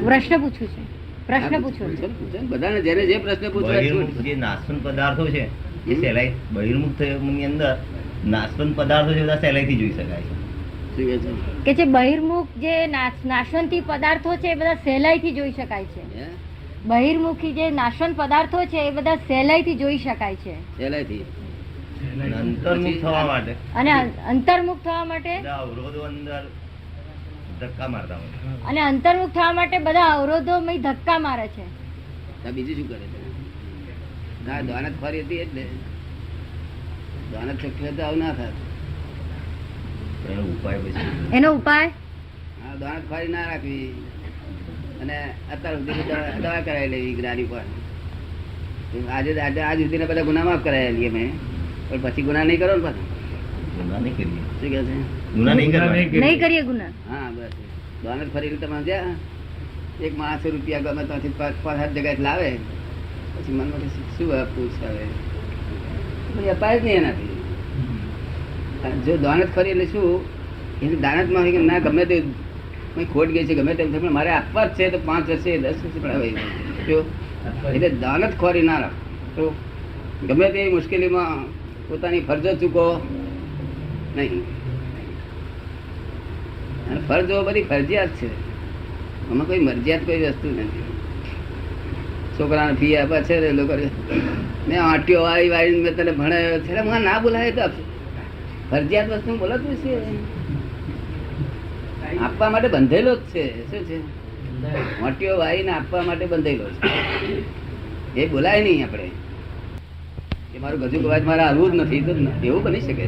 પ્રશ્ન પૂછું છે. પ્રશ્ન પૂછો બધાને જેને જે પ્રશ્ન પૂછવા. જે નાશવંત પદાર્થો છે એ સહેલાઈ બહિર્મુખ ની અંદર નાશવંત પદાર્થો છે બધા સહેલાઈથી જોઈ શકાય છે. કે જે બહિર્મુખ જે નાશવંતી પદાર્થો છે એ બધા સહેલાઈથી જોઈ શકાય છે. બહિર્મુખી જે નાશવંત પદાર્થો છે એ બધા સહેલાઈથી જોઈ શકાય છે. સહેલાઈથી અંતર્મુખ થવા માટે અને અંતર્મુખ થવા માટે અવરોધો અંદર ધક્કા મારતા હોય અને અંતર્મુખ થવા માટે બધા અવરોધો ધક્કા મારે છે. બીજું શું કરે છે? ના દ્વાનત ફરી હતી એટલે દ્વાનત શક્ય તો આવું ના થાય. એનો ઉપાય હા દ્વાનત ફરી ના રાખવી અને અત્યાર સુધી દવા કરાવી લેવી જ્ઞાની પર. આજ સુધી બધા ગુના માફ કરાવી લઈએ મેં, પણ પછી ગુના નહીં કરો ને પાછું. ગુના નહીં કરીએ. શું કહે છે? ગુના નહીં કરીએ ગુના. હા બસ દ્વાનત ફરી તમે જ્યાં એક માણસો રૂપિયા ગમે ત્યાંથી 5-7 જગ્યાએ લાવે પછી મનમાં શું પૂછાવે અપાય જ નહીં એનાથી. જો દાનત કરી એટલે શું એની દાનતમાં ના ગમે તે ખોટ ગઈ છે ગમે તેમ છે પણ મારે આપવા જ છે તો 5 વર્ષે 10 વર્ષે પણ એટલે દાનત ખોરી ના રાખ. તો ગમે તે મુશ્કેલીમાં પોતાની ફરજો ચૂકો નહીં. અને ફરજો બધી ફરજિયાત છે, આમાં કોઈ મરજિયાત કોઈ વસ્તુ નથી. છોકરાને ફી આપે છે લોકો મેં આંટીઓ વાળી વાળી મેં તને ભણાવ્યો છે મને ના બોલાય તો આપશે. ફરજિયાત વસ્તુ બોલાતું છે આપવા માટે બંધેલો જ છે. શું છે? મોટીઓ વાળીને આપવા માટે બંધેલો છે. એ બોલાય નહીં આપણે કે મારું ગજુ કવાજ મારે હાલવું જ નથી તો એવું બની શકે છે.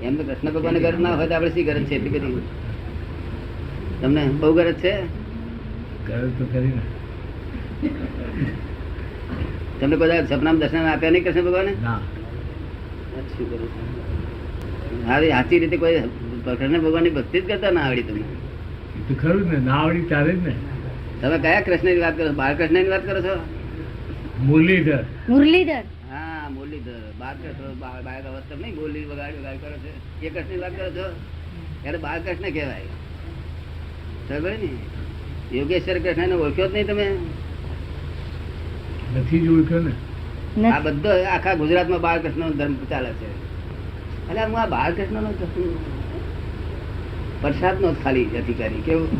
એમ તો કૃષ્ણ ભગવાન ગરજ ના હોય તો આપડે શી ગરજ છે? એટલી બધી તમને બહુ ગરજ છે? તમને કોઈ સપનામાં દર્શન આપ્યા નહીં કૃષ્ણ ભગવાને? સાચી રીતે કોઈ કૃષ્ણ ભગવાન ની ભક્તિ જ કરતા ના આવડી તમને? ખરું ને ના આવડી ચાલે જ ને. તમે કયા કૃષ્ણ ની વાત કરો છો? બાળકૃષ્ણ ની વાત કરો છો? મુરલીધર. મુરલીધર હા મુરલીધર બાળકૃષ્ણ બાળક અવસ્થા નહીં બોલી વગાડી વગાડ કરો છો એ કૃષ્ણ ની વાત કરો છો ત્યારે બાળકૃષ્ણ કહેવાય. ખબર ને યોગેશ્વર કૃષ્ણ ને ઓળખ્યો જ નહીં તમે? નથી જ ઓળખ્યો ને. આ બધો આખા ગુજરાતમાં બાળકૃષ્ણ નો ધર્મ ચાલે છે. એટલે હું આ બાળકૃષ્ણ નો પ્રસાદ નો ખાલી અધિકારી. કેવું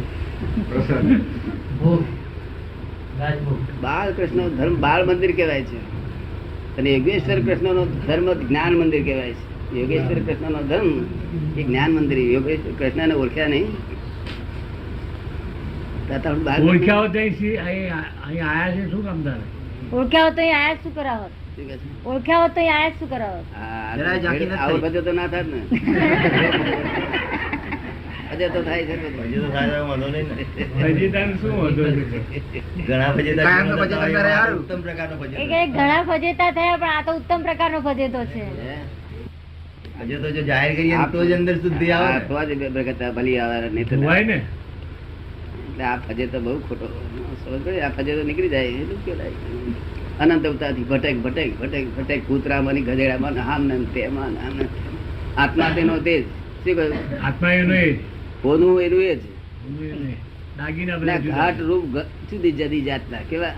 બાળકૃષ્ણ ધર્મ બાળ મંદિર કહેવાય છે અને યોગેશ્વર કૃષ્ણ નો ધર્મ જ્ઞાન મંદિર કહેવાય છે. યોગેશ્વર કૃષ્ણ નો ધર્મ એ જ્ઞાન મંદિર. યોગેશ્વર કૃષ્ણ ને ઓળખ્યા નહીં? ઓળખ્યા હોત અહીં આયા છે શું કામ તારે? ઓળખ્યા હોત અહીં આયા શું કરાવત? ઓળખ્યા હોત અહીં આયા શું કરાવત? આવું બધું તો ના થાય ને. હજે તો થાય છે. ઘણા ફજેતા થયા પણ આ તો ઉત્તમ પ્રકારનો ફજેતો છે. હજે તો જો જાહેર કરીએ તો જ અંદર શુદ્ધિ આવે તો જ ભલી આવે નહીં તો હોય ને. એટલે આ ફજે તો બહુ ખોટો. આ ફજે તો નીકળી જાય એટલું કેવાય. અનંત અવતારથી ભટેક ભટેક ભટેક ભટેક કૂતરામાં ગધેડામાં આમ ને તેમાં આત્મા તેનો તેજ. શું કહ્યું? આત્મા એનો એ હોનું એનું એ જ ઘાટ રૂપ જુદી જુદી જાતના. કેવા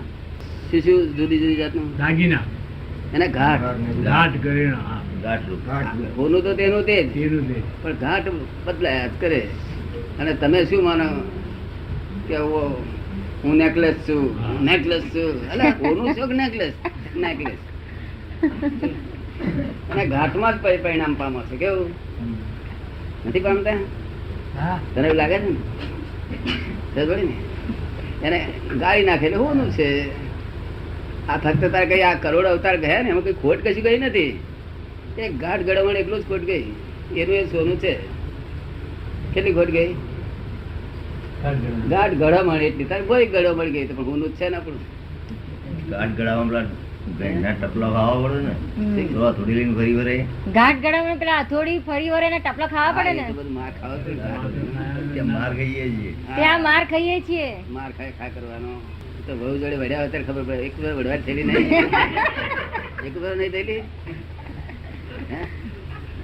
શું શું જુદી જુદી જાતનું દાગીના એના ઘાટ ઘાટ હોનું તો તેનું તે જ પણ ઘાટ બદલાયા કરે. અને તમે શું માનો કે હું નેકલેસ છું નેકલેસ છું? એટલે હોનું શું નેકલેસ નેકલેસ અને ઘાટમાં જ પરિણામ પામો છે. કેવું નથી પામતા? તને એવું લાગે છે ને? એને ગાળી નાખે એટલે હોનું છે. આ ફક્ત તારે કઈ આ કરોડ અવતાર ગયા ને એમાં કઈ ખોટ કશી ગઈ નથી. એક ઘાટ ગળવણ એટલું જ ખોટ ગઈ. એનું એ સોનું છે. કેટલી ખોટ ગઈ? ગાઢ ગળામણ એટલી તારે કોઈ ગળામણ ગઈ તો પણ હોનું છે ને આપણું. ગાઢ ગળામણ ઘરના ટપલા ખાવા પડે ને તો થોડી લઈને ફરી વરે ઘાટ ગળામાં પેલા હથોડી ફરી વરે ને ટપલા ખાવા પડે ને એ તો બધું માર ખાવા પડે. ત્યાં માર ખાઈએ છીએ ત્યાં માર ખાઈએ છીએ. માર ખાય ખા કરવાનો. એ તો વહુ જોડે વડ્યા હોય ત્યારે ખબર પડે. એક વાર વડવા થયેલી નહીં, એક વાર નહીં થયેલી. હે?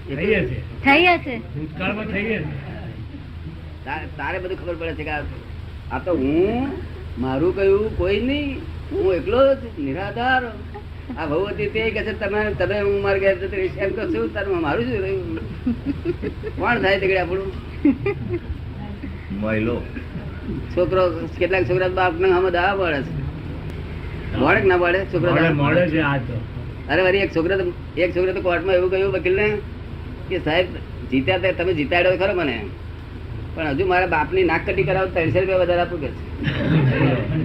થઈ હશે. થઈ હશે. ભૂતકાળમાં થઈ હશે. તારે બધું ખબર પડે છે કે આ તો હું મારું કયું કોઈ નહીં, હું એકલો જ નિરાધાર. આ વહુ હતી તે કહે છે તમે હું મારે ઘેર જતી રહીશ એમ કહું છું, તારું મારું શું રહ્યું? કોણ થાય તે આપણું મહિલો છોકરો? કેટલાક છોકરા બાપ ને હમદ આ પડે છે, મળે કે ના પડે છોકરા? મળે છે આ તો. અરે વળી એક છોકરા તો કોર્ટમાં એવું કહ્યું વકીલ ને કે સાહેબ જીત્યા તમે જીતાડ્યો ખરો મને, પણ હજુ મારા બાપની નાક કટી કરાવો 300 રૂપિયા વધારે આપું કે છે.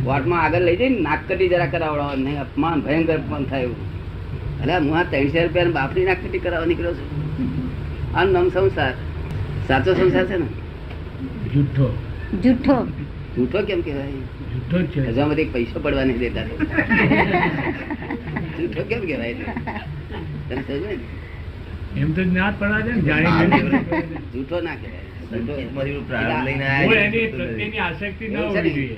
કોર્ટમાં આગળ લઈ જઈને નાક કટી જરા કરાવડાવો, નહીં અપમાન ભયંકર અપમાન થાય એવું. એટલે હું આ 300 રૂપિયા બાપની નાક કટી કરાવવા નીકળ્યો છું. આનું નામ સંસાર. સાચો સંસાર છે ને? જૂઠો. જૂઠો. જૂઠો કેમ કહેવાય? જૂઠો જ છે. હજામાંથી પૈસો પડવા નહીં દેતા. જૂઠો કેમ કહેવાય? તને સમજ ને? એમ તો ના જ પડવા દે ને, જાણી જૂઠો ના કહેવાય. સંકેતમાંથી પ્રારંભ લઈને કોઈ આવ્યા એની પ્રત્યેની આસક્તિ ન હોવી જોઈએ.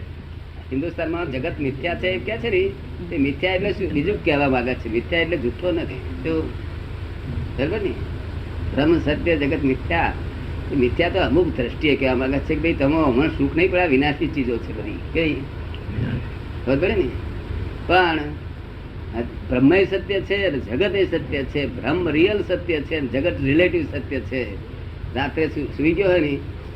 હિન્દુસ્તાનમાં જગત મિથ્યા છે એમ કે છે ને, તે મિથ્યા એટલે શું બીજું કહેવા માંગે છે. મિથ્યા એટલે જૂઠો નથી. શું બરાબર ને? બ્રહ્મ સત્ય જગત મિથ્યા. મિથ્યા તો અમુક દ્રષ્ટિએ કહેવા માંગે છે કે ભાઈ તમે હમણાં સુખ નહીં પડે, વિનાશી ચીજો છે બધી કઈ ખબર પડે ને. પણ બ્રહ્મ એ સત્ય છે, જગત એ સત્ય છે. બ્રહ્મ રિયલ સત્ય છે, જગત રિલેટિવ સત્ય છે. રાત્રે સુઈ ગયો હોય ને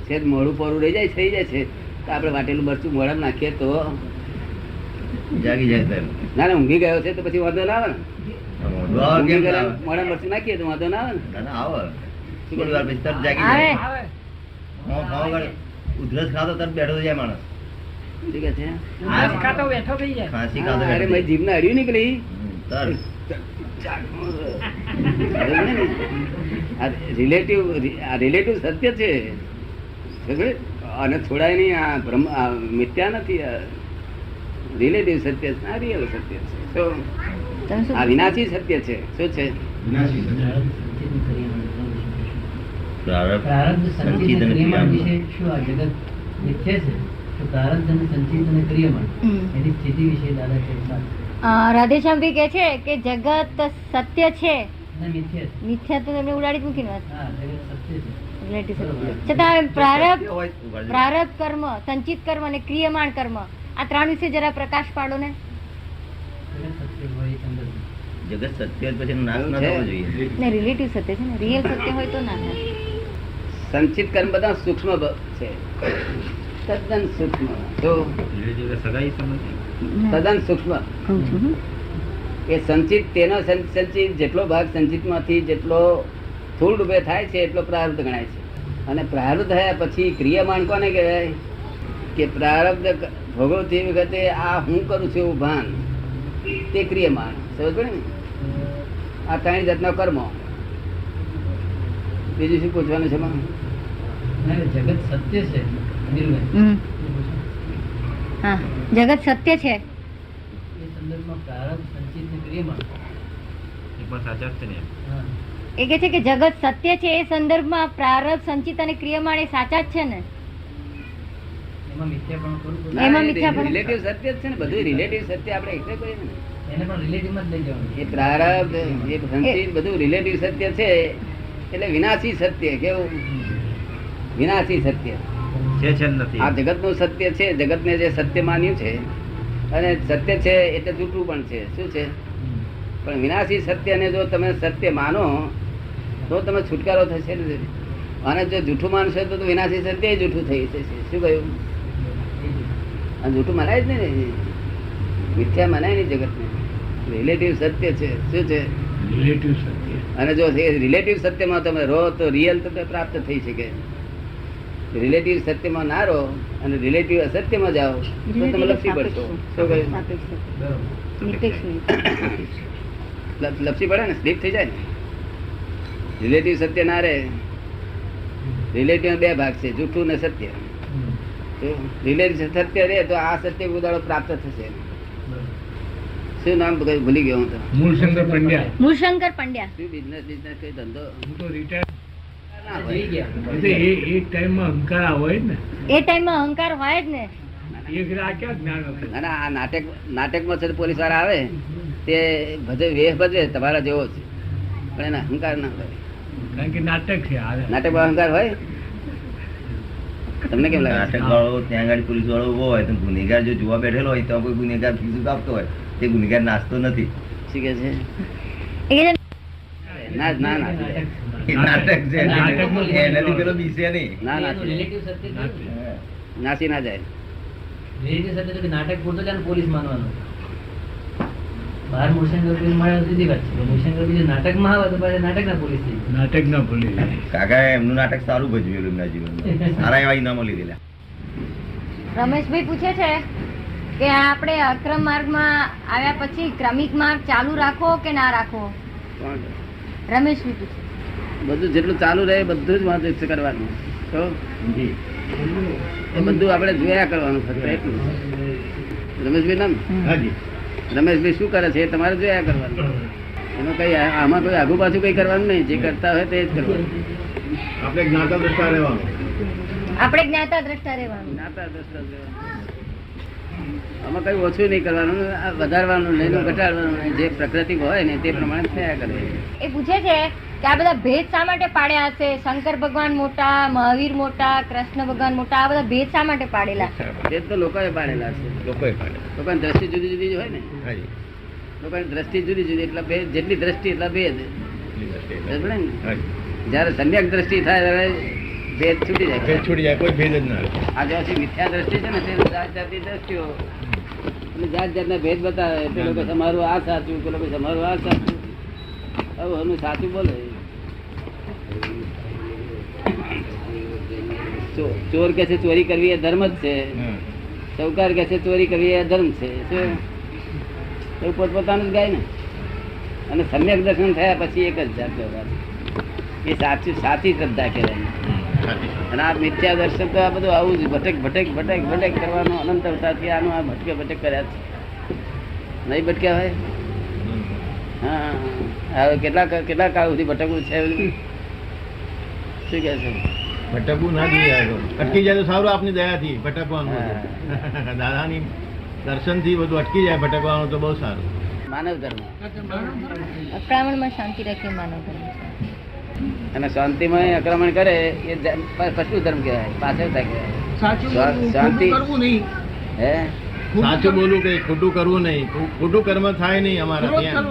છે મોડું પોરું રહી જાય થઈ જાય છે તો આપણે વાટેલું મરચું મોઢામાં નાખીએ તો જાગી જાય તેમ. ના ના ઊંઘી ગયો છે તો પછી વાંધો ના આવે ને. મોઢું ઊંઘી કેમ ગયેલા આવે? મોઢામાં મરચું નાખીએ તો વાંધો ના આવે ને. ના, ના, આવે. થોડી વાર પછી તરત જાગી આવે. જાય. ઉધરસ ખાતો તરત બેઠો થઈ જાય માણસ. ઠીક છે. ખાંસી ખાતો અરે બેઠો મારી થઈ જીભને અડ્યું નીકળી. જાય. રિલેટિવ સત્ય છે અને છોડાય નહીં. આ બ્રહ્મ મિથ્યા નથી. રિલેટિવ સત્ય છે, આ રિયલ સત્ય છે. શું? તમે શું? આ વિનાશી સત્ય છે. શું છે? પ્રારબ્ધ પ્રારબ્ધ સંચિત સંચિત અને અને ક્રિયામાન ક્રિયામાન. વિશે શું આ જગત મિથ્યા છે? તો પ્રારબ્ધ અને સંચિત અને ક્રિયામાન એની સ્થિતિ વિશે દાદા છે રાધેશ્યામભાઈ કે છે કે જગત સત્ય છે, મિથ્યા છે. મિથ્યા તો એમને ઉડાડી જ મૂકીને વાત. હા, જગત સત્ય છે. Relative સત્ય. છતાં પ્રારબ્ધ હોય, ઉભા રહી. પ્રારબ્ધ કર્મ, સંચિત કર્મ અને ક્રિયમાણ કર્મ આ ત્રણ વિશે જરા પ્રકાશ પાડો ને. જગત સત્ય હોય એ સંદર્ભ. જગત સત્ય જ પછી એનો નાશ ના થવો જોઈએ. ને રિલેટિવ સત્ય છે ને, રિયલ સત્ય હોય તો ના થાય. સંચિત કર્મ બધા સૂક્ષ્મ છે, તદ્દન સૂક્ષ્મ. તો તદ્દન સૂક્ષ્મ. કહું છું હમ. એ સંચિત તેનો સંચિત જેટલો ભાગ સંચિત માંથી જેટલો સ્થૂળ રૂપે થાય છે એટલો પ્રારબ્ધ ગણાય છે. અને પ્રારબ્ધ થયા પછી ક્રિયામાન કોને કહેવાય? કે પ્રારબ્ધ ભોગવતી વખતે આ હું કરું છું એવું ભાન, તે ક્રિયામાન. સમજ પડે ને? આ 3 જાતના કર્મો. બીજું શું પૂછવાનું છે એમાં? ના, જગત સત્ય છે અનિલભાઈ. હમ. હા, જગત સત્ય છે. એ સંદર્ભમાં પ્રારબ્ધ સંચિત અને ક્રિયામાન. હા. એ કે છે કે જગત સત્ય છે એ સંદર્ભમાં પ્રારબ્ધ સંચિત અને ક્રિયમાણ એ સાચા જ છે ને. એમાં મિથ્યાપણું ખરું ખરું. એમાં મિથ્યાપણું. રિલેટિવ સત્ય જ છે ને, બધું રિલેટિવ સત્ય આપણે એકલે કરીએ ને. એને પણ રિલેટિવમાં જ લઈ જવાનું. એ પ્રારબ્ધ એ સંચિત બધું રિલેટિવ સત્ય છે એટલે વિનાશી સત્ય. કેવું? વિનાશી સત્ય. આ જગતનું સત્ય છે, જગતને જે સત્ય માન્યું છે અને સત્ય છે એટલે જૂઠું પણ છે. શું છે? પણ વિનાશી સત્યને જો તમે સત્ય માનો તો તમે છુટકારો થશે ને. અને જો જૂઠું માનશો તો વિનાશી સત્ય જૂઠું થઈ જશે. શું કહ્યું? અને જૂઠું મનાય જ નહીં ને, મિથ્યા મનાય નહીં જગતને. રિલેટિવ સત્ય છે. શું છે? રિલેટિવ સત્ય. અને જો રિલેટિવ સત્યમાં તમે રહો તો રિયલ તમને પ્રાપ્ત થઈ શકે. રિલેટિવ સત્યમાં ના રહો અને રિલેટિવ અસત્યમાં જાઓ તો તમે લપસી પડશો. શું કહ્યું? લપસી પડે ને, સ્લીપ થઈ જાય ને. રિલેટિવ સત્ય ના રહે. રિલેટિવ 2 ભાગ છે, જૂઠું ને સત્ય. રિલેટિવ સત્ય રહે તો આ સત્ય ઉદાહરણ પ્રાપ્ત થશે. શું નામ ભૂલી ગયો હું તો. મૂળશંકર પંડ્યા. મૂળશંકર પંડ્યા. શું બિઝનેસ કઈ ધંધો હું તો રિટાયર. ના જઈ હોય. ગયા. એટલે એ ટાઈમમાં અહંકાર હોય જ ને. એ ટાઈમમાં અહંકાર હોય જ ને. એક આ ક્યાં જ્ઞાન હતું. અને આ નાટકમાં છે પોલીસ વાળા આવે તે ભજે વેહ ભજવે તમારા જેવો છે, પણ એને અહંકાર ના હોય. કારણ કે નાટક છે આ. નાટકમાં અહંકાર હોય. તમને કેમ લાગે? નાટક વાળો ત્યાં આગળ પોલીસ વાળો ઉભો હોય તો ગુનેગાર જો જોવા બેઠેલો હોય તો કોઈ ગુનેગાર ફીસું કાપતો હોય તે ગુનેગાર નાચતો નથી. શું કે છે? એ કે ના ના ના એ નાટક છે. નાટકમાં એનાથી પેલો બીસે નહીં. ના ના એનું relative સત્ય થયું. નાસી ના જાય. relative સત્ય તો કે નાટક પૂરતો જ આને પોલીસ માનવાનું. બહાર મૂળશંકર પોલીસ મળે તો સીધી વાત છે. પણ મૂળશંકર બીજું નાટકમાં આવે તો પાછા નાટકના પોલીસ થઈ જાય. નાટક ના ભૂલી. કાકા એમનું નાટક સારું ભજવેલું એમના જીવનમાં. સારા એવા ઇનામો લીધેલા. રમેશભાઈ પૂછે છે કે આપણે અક્રમ માર્ગમાં આવ્યા પછી ક્રમિક માર્ગ ચાલુ રાખો કે ના રાખો? કોણ? રમેશભાઈ પૂછે. બધું જેટલું ચાલુ રહે બધું જ વાંધો કરવાનું. તો એ બધું આપણે જોયા કરવાનું ફક્ત એટલું. રમેશભાઈ નામ રમેશભાઈ શું કરે છે એ તમારે જોયા કરવાનું. એમાં કઈ આમાં કોઈ આગુ પાછું કઈ કરવાનું નહીં. જે કરતા હોય તે જ કરવાનું. આપણે જ્ઞાતા દ્રષ્ટા રહેવાનું. આપણે જ્ઞાતા દ્રષ્ટા રહેવાનું. જ્ઞાતા દ્રષ્ટા રહેવાનું. આમાં કઈ ઓછું નહીં કરવાનું, આ વધારવાનું નહીં, ઘટાડવાનું નહીં. જે પ્રકૃતિ હોય ને તે પ્રમાણે થયા કરે. એ પૂછે છે કે આ બધા ભેદ શા માટે પાડ્યા હશે? શંકર ભગવાન મોટા, મહાવીર મોટા, કૃષ્ણ ભગવાન મોટા, આ બધા ભેદ શા માટે પાડેલા? તે તો લોકોએ પાડેલા છે. લોકોની દ્રષ્ટિ જુદી જુદી જ હોય ને. લોકોની દ્રષ્ટિ જુદી જુદી એટલે ભેદ. જેટલી દ્રષ્ટિ એટલા ભેદ. સમજ્યો ને? જયારે સમ્યક દ્રષ્ટિ થાય ત્યારે ભેદ છૂટી જાય. કોઈ ભેદ જ ના. આ જો મિથ્યા દ્રષ્ટિ છે ને તે જાત જાતની દ્રષ્ટિઓ અને જાત જાતના ભેદ બતાવે. પેલો કે તમારું આ સાચું, પેલો કે તમારું આ સાચું. હવે એનું સાચું બોલે. ચોર કે છે ચોરી કરવી એ ધર્મ જ છે, ચૌકાર કે છે ચોરી કરવી એ અધર્મ છે. શું એવું પોતપોતાનું જ ગાય ને. અને સમ્યક દર્શન થયા પછી એક જ જાત એ સાચું સાચી શ્રદ્ધા કહેવાય. અને આ મિથ્યા દર્શન તો આ બધું આવું જ ભટક ભટક ભટક ભટક કરવાનું અનંત અવતારથી આનું આ ભટકે ભટક કર્યા છે. નહીં ભટક્યા હોય? હા, હવે કેટલા કાળ સુધી ભટકવું છે? શું કે છે? ભટકવું ના જોઈએ. અટકી જાય તો સારું, આપની દયાથી ભટકવાનું. દાદાની દર્શનથી બધું અટકી જાય. ભટકવાનું તો બહુ સારું. માનવ ધર્મ. અક્રમણમાં શાંતિ રાખી માનવ ધર્મ. અને શાંતિમાં આક્રમણ કરે એ પશુ ધર્મ કહેવાય, પાછળતા કહેવાય. શાંતિ હે સાચું બોલું કે ખોટું કરવું નહીં. ખોટું કર્મ થાય નહીં અમારા ત્યાં.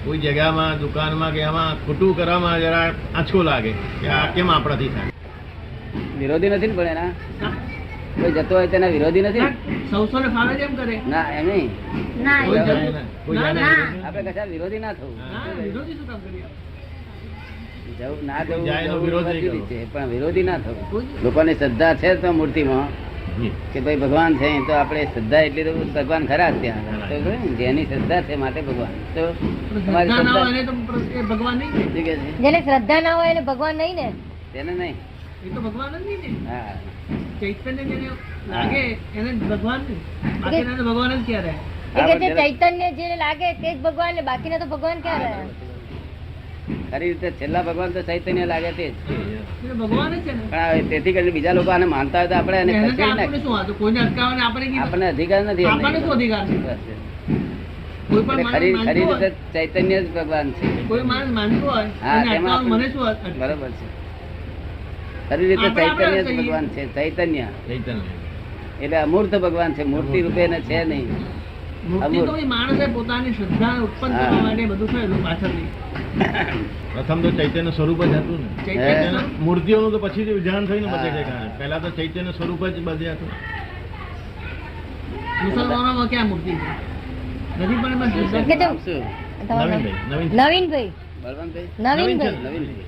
કોઈ જગ્યામાં દુકાનમાં કે એમાં ખોટું કરવામાં જરા આંચકો લાગે કે આ કેમ આપણાથી થાય. વિરોધી નથી ને પણ એના કોઈ જતો હોય તેના વિરોધી નથી. ના એમ નહીં. ના કોઈ જાણે આપડે કશા વિરોધી ના થવું. જવું ના જવું જાય એનો જવું વિરોધ નહીં જુદી કરવો. છે, પણ વિરોધી ના થવું. લોકોની શ્રદ્ધા છે તો મૂર્તિમાં કે ભાઈ ભગવાન છે તો આપણે શ્રદ્ધા એટલી તો ભગવાન ખરા જ ત્યાં. તો ખરું ને? જેની શ્રદ્ધા છે માટે ભગવાન. તો તમારી શ્રદ્ધા શું કહે છે? જેને શ્રદ્ધા ના હોય એને ભગવાન નહીં ને. તેને નહીં. હા એ કે છે ચૈતન્ય જેને લાગે તે જ ભગવાન ને, બાકીના તો ભગવાન ક્યાં રહ્યા? ખરી રીતે છેલ્લા ભગવાન તો ચૈતન્ય લાગે તે જ. પણ તેથી કરીને બીજા લોકો આને માનતા હોય તો આપણે એને ખસેડી નાખીએ. આપણને અધિકાર નથી એમને. એટલે ખરી રીતે ચૈતન્ય જ ભગવાન છે. હા તેમાં બરોબર છે. ખરી રીતે ચૈતન્ય જ ભગવાન છે. ચૈતન્ય ચૈતન્ય એટલે અમૂર્ત ભગવાન છે, મૂર્તિ રૂપે ને છે નહીં. પ્રથમ તો ચૈતન્ય સ્વરૂપ જ હતું ને. ચૈતન્ય મૂર્તિઓનું તો પછી વિધાન થઈને બધે ઠેકાણે. પહેલા તો ચૈતન્ય સ્વરૂપ જ બધે હતું. કે છે શું? નવીનભાઈ બળવંતભાઈ? નવીનભાઈ નવીનભાઈ.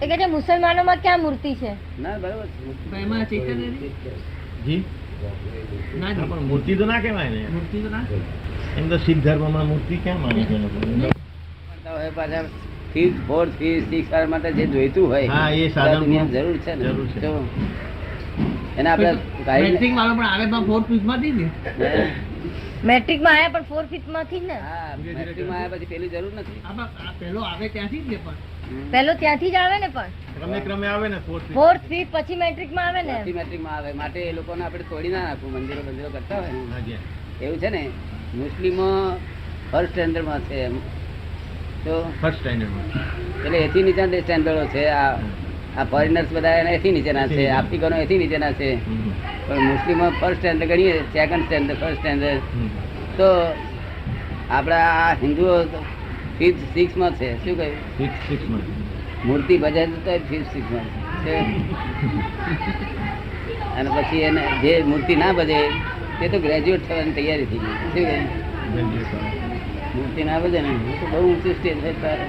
એ કે છે મુસલમાનોમાં ક્યાં મૂર્તિ છે? ના બરોબર છે. જી હા, પણ મૂર્તિ તો ના કહેવાય ને. એમ તો શીખ ધર્મમાં મૂર્તિ ક્યાં માને છે લોકો? માનતા હોય પાછા ફીસ 4 ફીસ 6 માટે જે જોઈતું હોય હા, એ આ સાધન દુનિયામાં જરૂર છે ને. જરૂર છે. તો એને આપણે કાઢી મેટ્રિક વાળો પણ આવે પણ ફોર્થ ફિફ્થ માંથી ને મેટ્રિકમાં આયા પણ 4/5 માંથી ને હા મેટ્રિકમાં આવ્યા પછી પેલી જરૂર નથી આ પેલો આવે ત્યાંથી જ ને પણ પેલો ત્યાંથી જ આવે ને પણ ક્રમે ક્રમે આવે ને ફોર્થ 4th 5th પછી મેટ્રિકમાં આવે ને મેટ્રિકમાં આવે માટે એ લોકોને આપણે તોડી ના નાખવું મંદિરો કરતા હોય ને હાજી એવું છે ને મુસ્લિમો ફર્સ્ટ સ્ટેન્ડર્ડમાં છે એમ તો ફર્સ્ટ સ્ટેન્ડર્ડમાં એટલે એથી નીચા સ્ટેન્ડર્ડો છે આ ફોરેનર્સ બધા એના એથી નીચેના છે આફ્રિકનો એથી નીચેના છે પણ મુસ્લિમો ફર્સ્ટ સ્ટેન્ડર્ડ ગણીએ સેકન્ડ સ્ટેન્ડર્ડ ફર્સ્ટ સ્ટેન્ડર્ડ તો આપણા આ હિન્દુઓ 5th 6th માં છે શું કહ્યું 6 માં મૂર્તિ ભજે તો 5th 6th માં છે અને પછી એને જે મૂર્તિ ના ભજે તે તો ગ્રેજ્યુએટ થવાની તૈયારી થઈ ગઈ શું કહ્યું મૂર્તિ ના ભજે ને તો બહુ ઊંચું સ્ટેજ છે તારે